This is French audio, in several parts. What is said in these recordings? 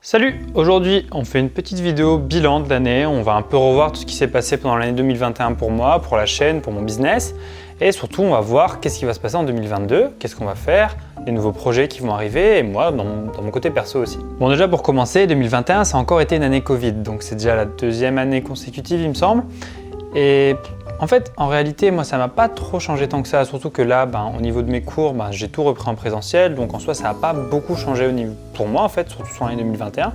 Salut! Aujourd'hui, on fait une petite vidéo bilan de l'année. On va un peu revoir tout ce qui s'est passé pendant l'année 2021 pour moi, pour la chaîne, pour mon business. Et surtout, on va voir qu'est-ce qui va se passer en 2022, qu'est-ce qu'on va faire, les nouveaux projets qui vont arriver et moi, dans mon côté perso aussi. Bon, déjà pour commencer, 2021, ça a encore été une année Covid. Donc c'est déjà la deuxième année consécutive, il me semble. Et en fait, en réalité, moi, ça m'a pas trop changé tant que ça. Surtout que là, au niveau de mes cours, j'ai tout repris en présentiel. Donc en soi, ça n'a pas beaucoup changé pour moi, en fait, surtout sur l'année 2021.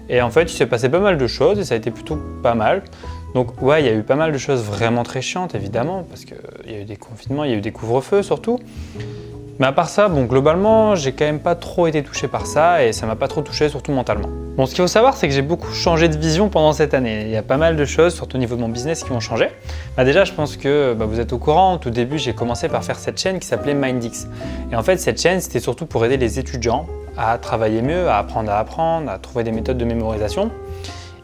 Et en fait, il s'est passé pas mal de choses et ça a été plutôt pas mal. Donc ouais, il y a eu pas mal de choses vraiment très chiantes, évidemment, parce qu'il y a eu des confinements, il y a eu des couvre-feux surtout. Mais à part ça, globalement, j'ai quand même pas trop été touché par ça et ça m'a pas trop touché, surtout mentalement. Bon, ce qu'il faut savoir, c'est que j'ai beaucoup changé de vision pendant cette année. Il y a pas mal de choses, surtout au niveau de mon business, qui vont changer. Déjà, je pense que vous êtes au courant. Au tout début, j'ai commencé par faire cette chaîne qui s'appelait Mindix. Et en fait, cette chaîne, c'était surtout pour aider les étudiants à travailler mieux, à apprendre, à trouver des méthodes de mémorisation.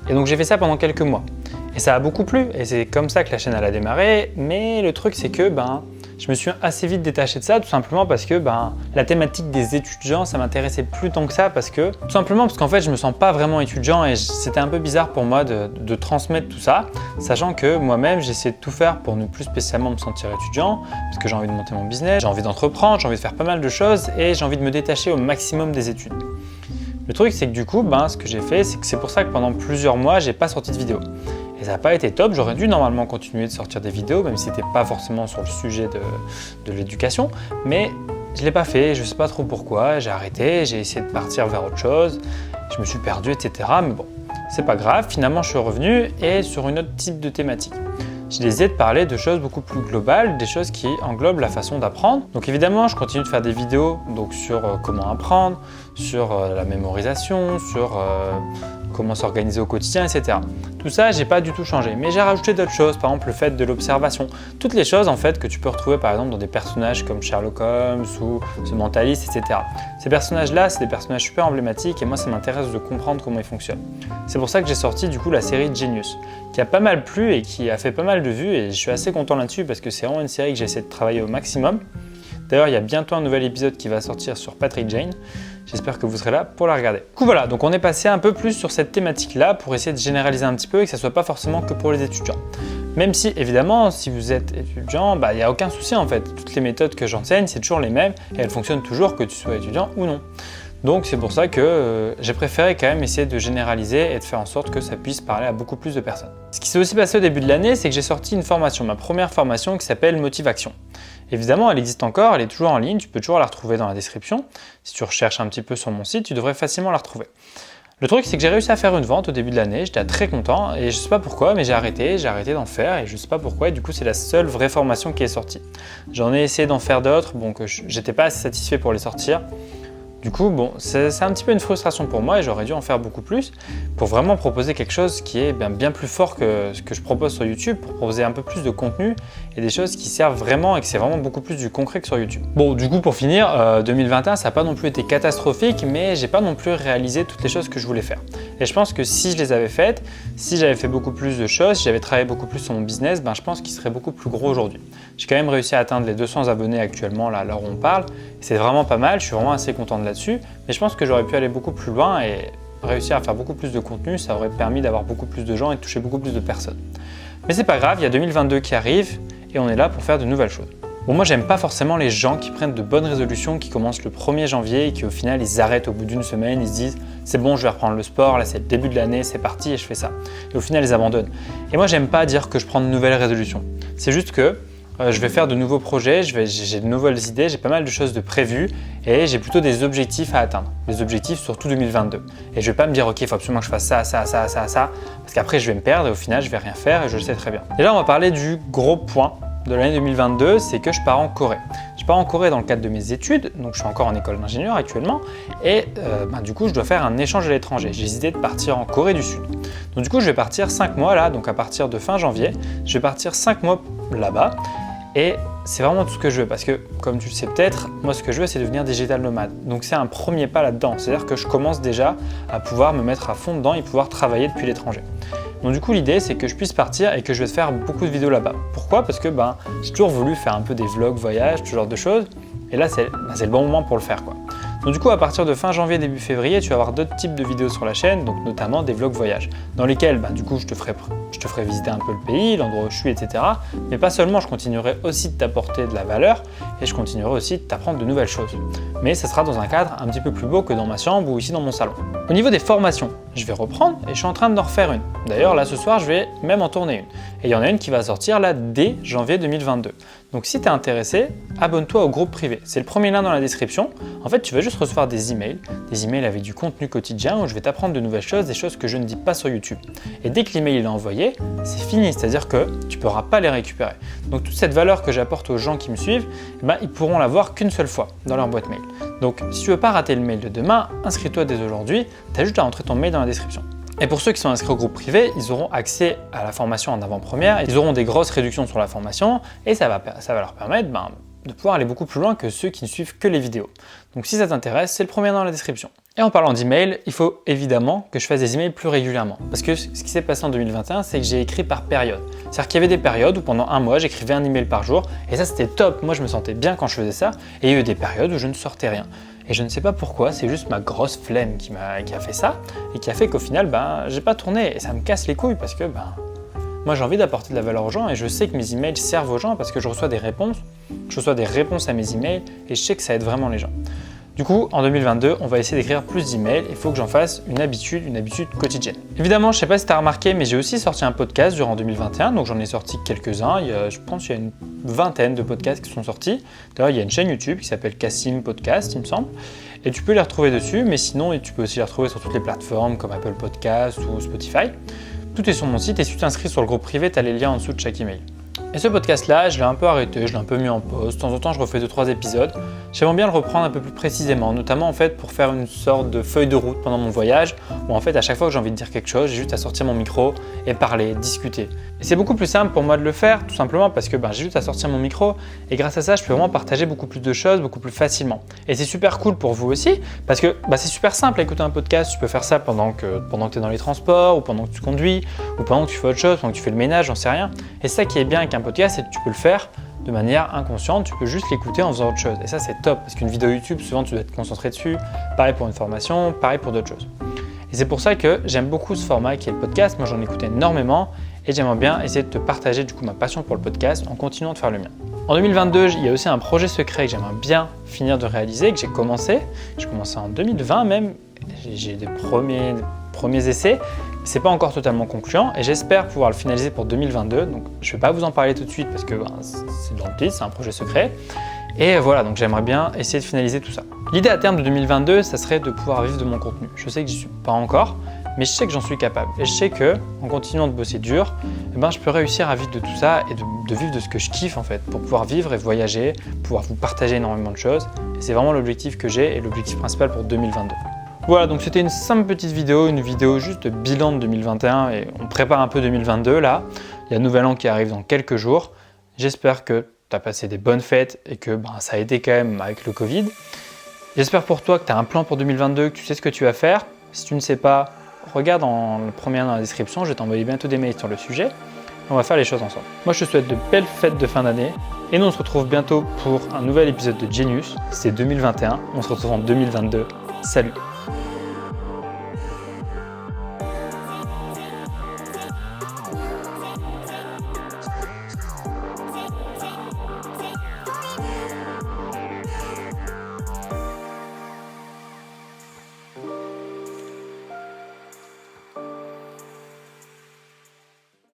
Et donc, j'ai fait ça pendant quelques mois. Et ça a beaucoup plu. Et c'est comme ça que la chaîne elle a démarré. Mais le truc, c'est que je me suis assez vite détaché de ça, tout simplement parce que la thématique des étudiants, ça m'intéressait plus tant que ça, tout simplement parce qu'en fait, je me sens pas vraiment étudiant et c'était un peu bizarre pour moi de transmettre tout ça, sachant que moi-même, j'essaie de tout faire pour ne plus spécialement me sentir étudiant, parce que j'ai envie de monter mon business, j'ai envie d'entreprendre, j'ai envie de faire pas mal de choses et j'ai envie de me détacher au maximum des études. Le truc, c'est que du coup, ce que j'ai fait, c'est pour ça que pendant plusieurs mois, j'ai pas sorti de vidéo. Et ça n'a pas été top, j'aurais dû normalement continuer de sortir des vidéos, même si c'était pas forcément sur le sujet de l'éducation, mais je l'ai pas fait, je sais pas trop pourquoi, j'ai arrêté, j'ai essayé de partir vers autre chose, je me suis perdu, etc. Mais bon, c'est pas grave, finalement je suis revenu et sur une autre type de thématique. J'ai décidé de parler de choses beaucoup plus globales, des choses qui englobent la façon d'apprendre. Donc évidemment, je continue de faire des vidéos sur comment apprendre, sur la mémorisation, sur comment s'organiser au quotidien, etc. Tout ça, j'ai pas du tout changé, mais j'ai rajouté d'autres choses, par exemple le fait de l'observation. Toutes les choses en fait que tu peux retrouver par exemple dans des personnages comme Sherlock Holmes ou The Mentalist, etc. Ces personnages-là, c'est des personnages super emblématiques et moi ça m'intéresse de comprendre comment ils fonctionnent. C'est pour ça que j'ai sorti du coup la série Genius, qui a pas mal plu et qui a fait pas mal de vues et je suis assez content là-dessus parce que c'est vraiment une série que j'essaie de travailler au maximum. D'ailleurs, il y a bientôt un nouvel épisode qui va sortir sur Patrick Jane. J'espère que vous serez là pour la regarder. Du coup voilà, donc on est passé un peu plus sur cette thématique-là pour essayer de généraliser un petit peu et que ça soit pas forcément que pour les étudiants. Même si évidemment, si vous êtes étudiant, il n'y a aucun souci en fait. Toutes les méthodes que j'enseigne, c'est toujours les mêmes et elles fonctionnent toujours que tu sois étudiant ou non. Donc c'est pour ça que j'ai préféré quand même essayer de généraliser et de faire en sorte que ça puisse parler à beaucoup plus de personnes. Ce qui s'est aussi passé au début de l'année, c'est que j'ai sorti une formation, ma première formation qui s'appelle Motivation. Évidemment, elle existe encore, elle est toujours en ligne, tu peux toujours la retrouver dans la description. Si tu recherches un petit peu sur mon site, tu devrais facilement la retrouver. Le truc, c'est que j'ai réussi à faire une vente au début de l'année, j'étais très content et je sais pas pourquoi, mais j'ai arrêté d'en faire et je sais pas pourquoi et du coup c'est la seule vraie formation qui est sortie. J'en ai essayé d'en faire d'autres, que j'étais pas assez satisfait pour les sortir. Du coup, c'est un petit peu une frustration pour moi et j'aurais dû en faire beaucoup plus pour vraiment proposer quelque chose qui est bien plus fort que ce que je propose sur YouTube, pour proposer un peu plus de contenu et des choses qui servent vraiment et que c'est vraiment beaucoup plus du concret que sur YouTube. Bon, du coup, pour finir, 2021, ça n'a pas non plus été catastrophique, mais j'ai pas non plus réalisé toutes les choses que je voulais faire. Et je pense que si je les avais faites, si j'avais fait beaucoup plus de choses, si j'avais travaillé beaucoup plus sur mon business, je pense qu'il serait beaucoup plus gros aujourd'hui. J'ai quand même réussi à atteindre les 200 abonnés actuellement, là, à l'heure où on parle. C'est vraiment pas mal, je suis vraiment assez content de là-dessus, mais je pense que j'aurais pu aller beaucoup plus loin et réussir à faire beaucoup plus de contenu, ça aurait permis d'avoir beaucoup plus de gens et de toucher beaucoup plus de personnes. Mais c'est pas grave, il y a 2022 qui arrive et on est là pour faire de nouvelles choses. Bon, moi j'aime pas forcément les gens qui prennent de bonnes résolutions, qui commencent le 1er janvier et qui au final ils arrêtent au bout d'une semaine, ils se disent c'est bon, je vais reprendre le sport, là c'est le début de l'année, c'est parti et je fais ça. Et au final ils abandonnent. Et moi j'aime pas dire que je prends de nouvelles résolutions, c'est juste que je vais faire de nouveaux projets, j'ai de nouvelles idées, j'ai pas mal de choses de prévues et j'ai plutôt des objectifs à atteindre. Des objectifs sur tout 2022. Et je vais pas me dire ok, il faut absolument que je fasse ça, parce qu'après je vais me perdre et au final je vais rien faire et je le sais très bien. Et là on va parler du gros point de l'année 2022, c'est que je pars en Corée. Je pars en Corée dans le cadre de mes études, donc je suis encore en école d'ingénieur actuellement et du coup je dois faire un échange à l'étranger. J'ai décidé de partir en Corée du Sud. Donc du coup je vais partir 5 mois là, donc à partir de fin janvier, je vais partir 5 mois là-bas. Et c'est vraiment tout ce que je veux parce que, comme tu le sais peut-être, moi ce que je veux c'est devenir digital nomade. Donc c'est un premier pas là-dedans, c'est-à-dire que je commence déjà à pouvoir me mettre à fond dedans et pouvoir travailler depuis l'étranger. Donc du coup l'idée c'est que je puisse partir et que je vais faire beaucoup de vidéos là-bas. Pourquoi? Parce que j'ai toujours voulu faire un peu des vlogs, voyages, ce genre de choses. Et là c'est le bon moment pour le faire quoi. Donc du coup, à partir de fin janvier, début février, tu vas avoir d'autres types de vidéos sur la chaîne, donc notamment des vlogs voyage, dans lesquels du coup je te ferai visiter un peu le pays, l'endroit où je suis, etc. Mais pas seulement, je continuerai aussi de t'apporter de la valeur et je continuerai aussi de t'apprendre de nouvelles choses. Mais ça sera dans un cadre un petit peu plus beau que dans ma chambre ou ici dans mon salon. Au niveau des formations, je vais reprendre et je suis en train d'en refaire une. D'ailleurs, là ce soir, je vais même en tourner une. Et il y en a une qui va sortir là dès janvier 2022. Donc si tu es intéressé, abonne-toi au groupe privé. C'est le premier lien dans la description. En fait, tu vas juste recevoir des emails avec du contenu quotidien où je vais t'apprendre de nouvelles choses, des choses que je ne dis pas sur YouTube. Et dès que l'email est envoyé, c'est fini, c'est-à-dire que tu ne pourras pas les récupérer. Donc toute cette valeur que j'apporte aux gens qui me suivent, ils pourront la voir qu'une seule fois dans leur boîte mail. Donc si tu veux pas rater le mail de demain, inscris-toi dès aujourd'hui, tu as juste à entrer ton mail dans la description. Et pour ceux qui sont inscrits au groupe privé, ils auront accès à la formation en avant-première, ils auront des grosses réductions sur la formation et ça va leur permettre de pouvoir aller beaucoup plus loin que ceux qui ne suivent que les vidéos. Donc si ça t'intéresse, c'est le premier lien dans la description. Et en parlant d'email, il faut évidemment que je fasse des emails plus régulièrement. Parce que ce qui s'est passé en 2021, c'est que j'ai écrit par période. C'est-à-dire qu'il y avait des périodes où pendant un mois, j'écrivais un email par jour et ça c'était top. Moi je me sentais bien quand je faisais ça et il y a eu des périodes où je ne sortais rien. Et je ne sais pas pourquoi, c'est juste ma grosse flemme qui a fait ça et qui a fait qu'au final, j'ai pas tourné et ça me casse les couilles parce que moi j'ai envie d'apporter de la valeur aux gens et je sais que mes emails servent aux gens parce que je reçois des réponses à mes emails et je sais que ça aide vraiment les gens. Du coup, en 2022, on va essayer d'écrire plus d'emails. Il faut que j'en fasse une habitude quotidienne. Évidemment, je ne sais pas si tu as remarqué, mais j'ai aussi sorti un podcast durant 2021. Donc j'en ai sorti quelques-uns. Je pense qu'il y a une vingtaine de podcasts qui sont sortis. D'ailleurs, il y a une chaîne YouTube qui s'appelle Cassim Podcast, il me semble. Et tu peux les retrouver dessus, mais sinon, tu peux aussi les retrouver sur toutes les plateformes comme Apple Podcast ou Spotify. Tout est sur mon site et si tu t'inscris sur le groupe privé, tu as les liens en dessous de chaque email. Et ce podcast-là, je l'ai un peu arrêté, je l'ai un peu mis en pause. De temps en temps, je refais 2-3 épisodes. J'aimerais bien le reprendre un peu plus précisément, notamment en fait pour faire une sorte de feuille de route pendant mon voyage, où en fait à chaque fois que j'ai envie de dire quelque chose, j'ai juste à sortir mon micro et parler, discuter. Et c'est beaucoup plus simple pour moi de le faire, tout simplement parce que j'ai juste à sortir mon micro et grâce à ça, je peux vraiment partager beaucoup plus de choses, beaucoup plus facilement. Et c'est super cool pour vous aussi, parce que c'est super simple à écouter un podcast. Tu peux faire ça pendant que tu es dans les transports, ou pendant que tu conduis, ou pendant que tu fais autre chose, pendant que tu fais le ménage, j'en sais rien. Et ça qui est bien avec un podcast, c'est que tu peux le faire de manière inconsciente, tu peux juste l'écouter en faisant autre chose. Et ça, c'est top, parce qu'une vidéo YouTube, souvent, tu dois être concentré dessus. Pareil pour une formation, pareil pour d'autres choses. Et c'est pour ça que j'aime beaucoup ce format qui est le podcast. Moi, j'en écoute énormément et j'aimerais bien essayer de te partager du coup ma passion pour le podcast en continuant de faire le mien. En 2022, il y a aussi un projet secret que j'aimerais bien finir de réaliser, que j'ai commencé. J'ai commencé en 2020 même. J'ai des premiers essais. C'est pas encore totalement concluant et j'espère pouvoir le finaliser pour 2022. Donc je vais pas vous en parler tout de suite parce que c'est dans le titre, c'est un projet secret. Et voilà, donc j'aimerais bien essayer de finaliser tout ça. L'idée à terme de 2022, ça serait de pouvoir vivre de mon contenu. Je sais que j'y suis pas encore, mais je sais que j'en suis capable. Et je sais que en continuant de bosser dur, je peux réussir à vivre de tout ça et de vivre de ce que je kiffe en fait, pour pouvoir vivre et voyager, pouvoir vous partager énormément de choses. Et c'est vraiment l'objectif que j'ai et l'objectif principal pour 2022. Voilà, donc c'était une simple petite vidéo, une vidéo juste de bilan de 2021 et on prépare un peu 2022 là. Il y a le nouvel an qui arrive dans quelques jours. J'espère que tu as passé des bonnes fêtes et que ça a aidé quand même avec le Covid. J'espère pour toi que tu as un plan pour 2022, que tu sais ce que tu vas faire. Si tu ne sais pas, regarde le premier lien dans la description, je vais t'envoyer bientôt des mails sur le sujet. On va faire les choses ensemble. Moi, je te souhaite de belles fêtes de fin d'année et nous on se retrouve bientôt pour un nouvel épisode de Genius. C'est 2021, on se retrouve en 2022. Salut!